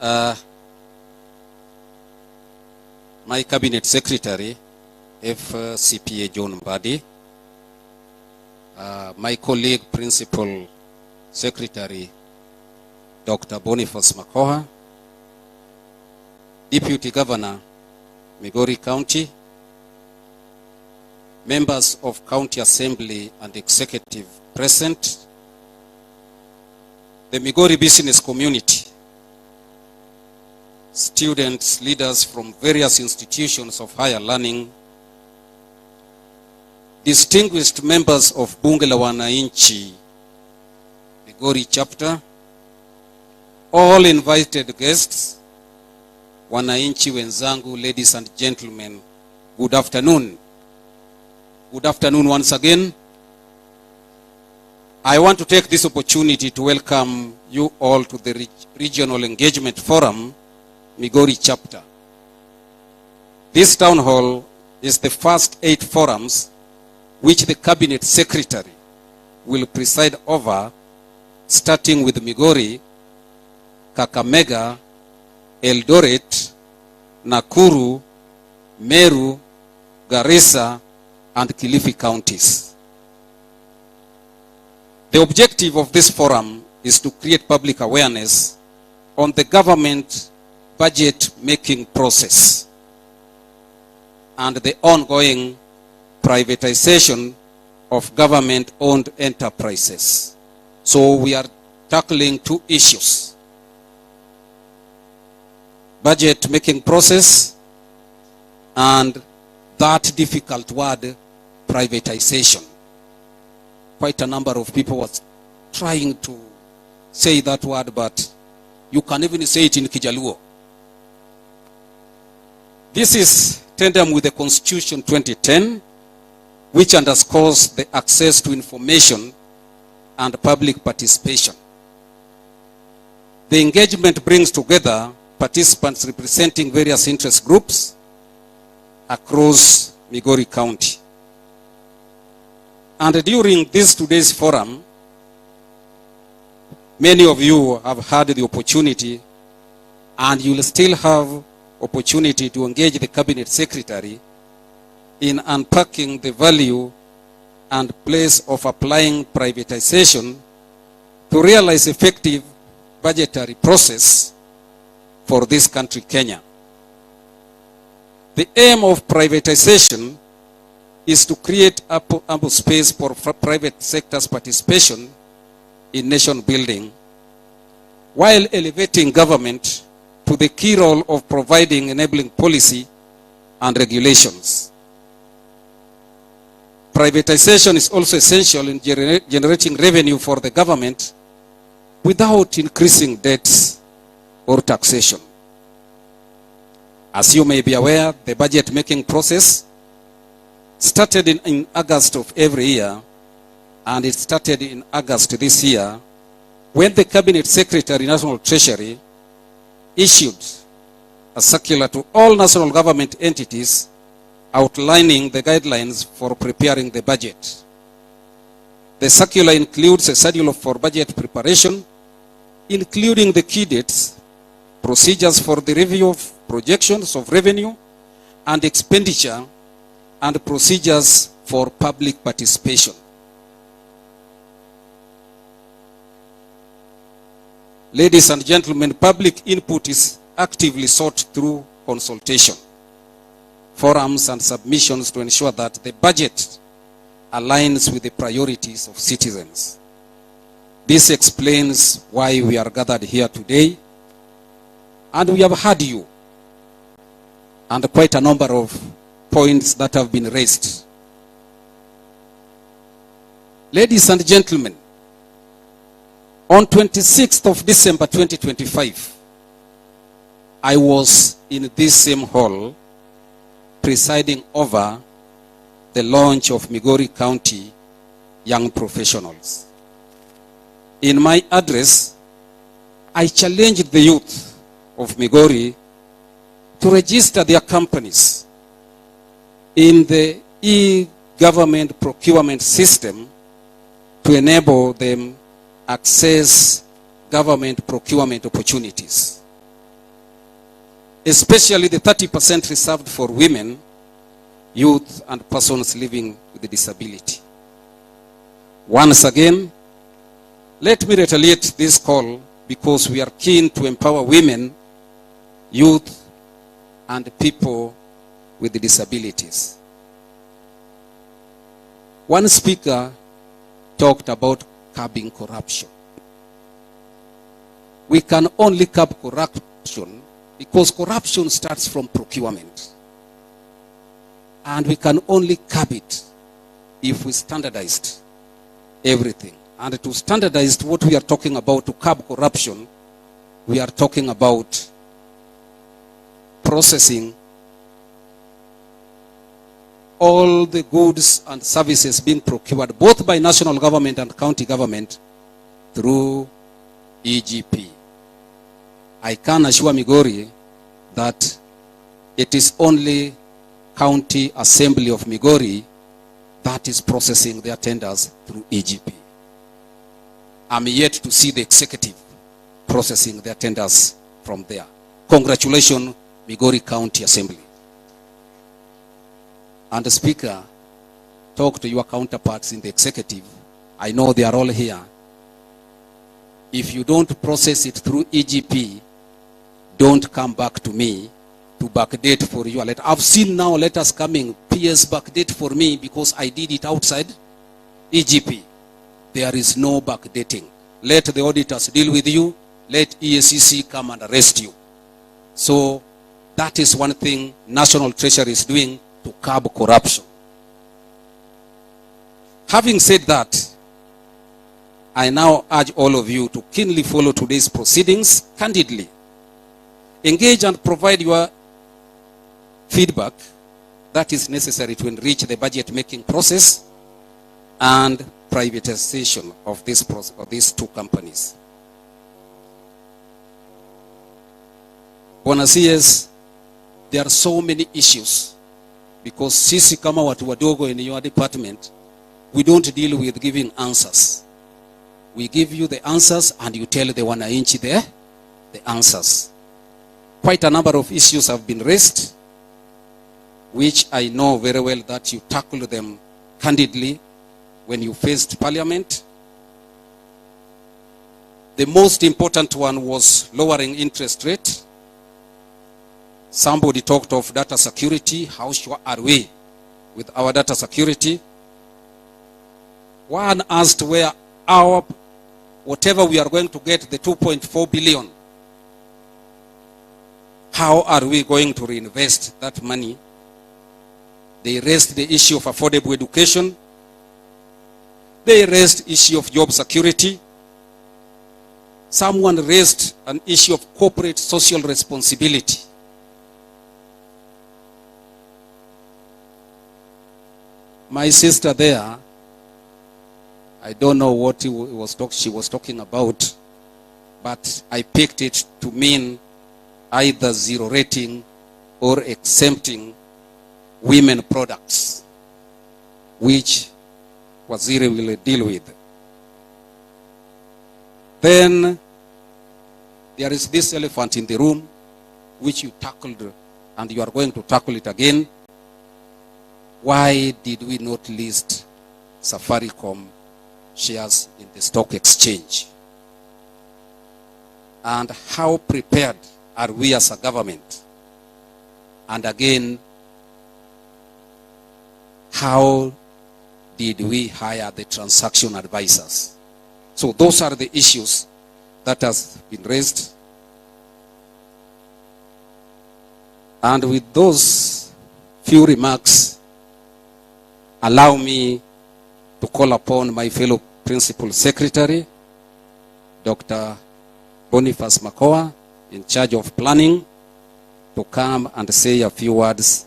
My Cabinet Secretary, FCPA John Mbadi, my colleague Principal Secretary Dr. Boniface Makoha, Deputy Governor, Migori County, members of County Assembly and Executive present, the Migori business community, students, leaders from various institutions of higher learning, distinguished members of Bunge la Wananchi, Migori chapter, all invited guests, wananchi wenzangu, ladies and gentlemen, good afternoon. Good afternoon once again. I want to take this opportunity to welcome you all to the Regional Engagement Forum, Migori chapter. This town hall is the first 8 forums which the Cabinet Secretary will preside over, starting with Migori, Kakamega, Eldoret, Nakuru, Meru, Garissa, and Kilifi counties. The objective of this forum is to create public awareness on the government budget-making process and the ongoing privatization of government-owned enterprises. So we are tackling 2 issues: budget-making process and that difficult word, privatization. Quite a number of people were trying to say that word, but you can even say it in Kijaluo. This is tandem with the Constitution 2010, which underscores the access to information and public participation. The engagement brings together participants representing various interest groups across Migori County. And during today's forum, many of you have had the opportunity, and you will still have opportunity to engage the Cabinet Secretary in unpacking the value and place of applying privatization to realize effective budgetary process for this country, Kenya. The aim of privatization is to create ample space for private sector's participation in nation building, while elevating government to the key role of providing enabling policy and regulations. Privatization is also essential in generating revenue for the government without increasing debts or taxation. As you may be aware, the budget-making process started in August of every year, and it started in August this year when the Cabinet Secretary, National Treasury, issued a circular to all national government entities outlining the guidelines for preparing the budget. The circular includes a schedule for budget preparation, including the key dates, procedures for the review of projections of revenue and expenditure, and procedures for public participation. Ladies and gentlemen, public input is actively sought through consultation, forums, and submissions to ensure that the budget aligns with the priorities of citizens. This explains why we are gathered here today, and we have heard you, and quite a number of points that have been raised. Ladies and gentlemen, on 26th of December 2025, I was in this same hall presiding over the launch of Migori County Young Professionals. In my address, I challenged the youth of Migori to register their companies in the e-government procurement system to enable them access government procurement opportunities. especially the 30% reserved for women, youth, and persons living with a disability. Once again, let me retaliate this call because we are keen to empower women, youth, and people with disabilities. One speaker talked about curbing corruption. We can only curb corruption because corruption starts from procurement. And we can only curb it if we standardized everything. And to standardize what we are talking about, to curb corruption, we are talking about processing all the goods and services being procured both by national government and county government through EGP. I can assure Migori that it is only County Assembly of Migori that is processing their tenders through EGP. I'm yet to see the executive processing their tenders from there. Congratulations, Migori County Assembly. And the Speaker, talk to your counterparts in the executive. I know they are all here. If you don't process it through EGP, don't come back to me to backdate for your letter. I've seen now letters coming, PS backdate for me because I did it outside EGP. There is no backdating. Let the auditors deal with you. Let EACC come and arrest you. So that is one thing National Treasury is doing to curb corruption. Having said that, I now urge all of you to keenly follow today's proceedings candidly. Engage and provide your feedback that is necessary to enrich the budget-making process and privatization of these two companies. Bwana CS, there are so many issues because sisi kama watu wadogo in your department, we don't deal with giving answers. We give you the answers and you tell the wananchi there the answers. Quite a number of issues have been raised, which I know very well that you tackled them candidly when you faced Parliament. The most important one was lowering interest rate. Somebody talked of data security. How sure are we with our data security? One asked where our, whatever we are going to get, the 2.4 billion, how are we going to reinvest that money? They raised the issue of affordable education. They raised the issue of job security. Someone raised an issue of corporate social responsibility. My sister there, I don't know what she was talking about, but I picked it to mean either zero rating or exempting women products, which Waziri will deal with. Then there is this elephant in the room, which you tackled, and you are going to tackle it again. Why did we not list Safaricom shares in the stock exchange? And how prepared are we as a government? And again, how did we hire the transaction advisors? So those are the issues that has been raised. And with those few remarks, allow me to call upon my fellow Principal Secretary, Dr. Boniface Makoa, in charge of planning, to come and say a few words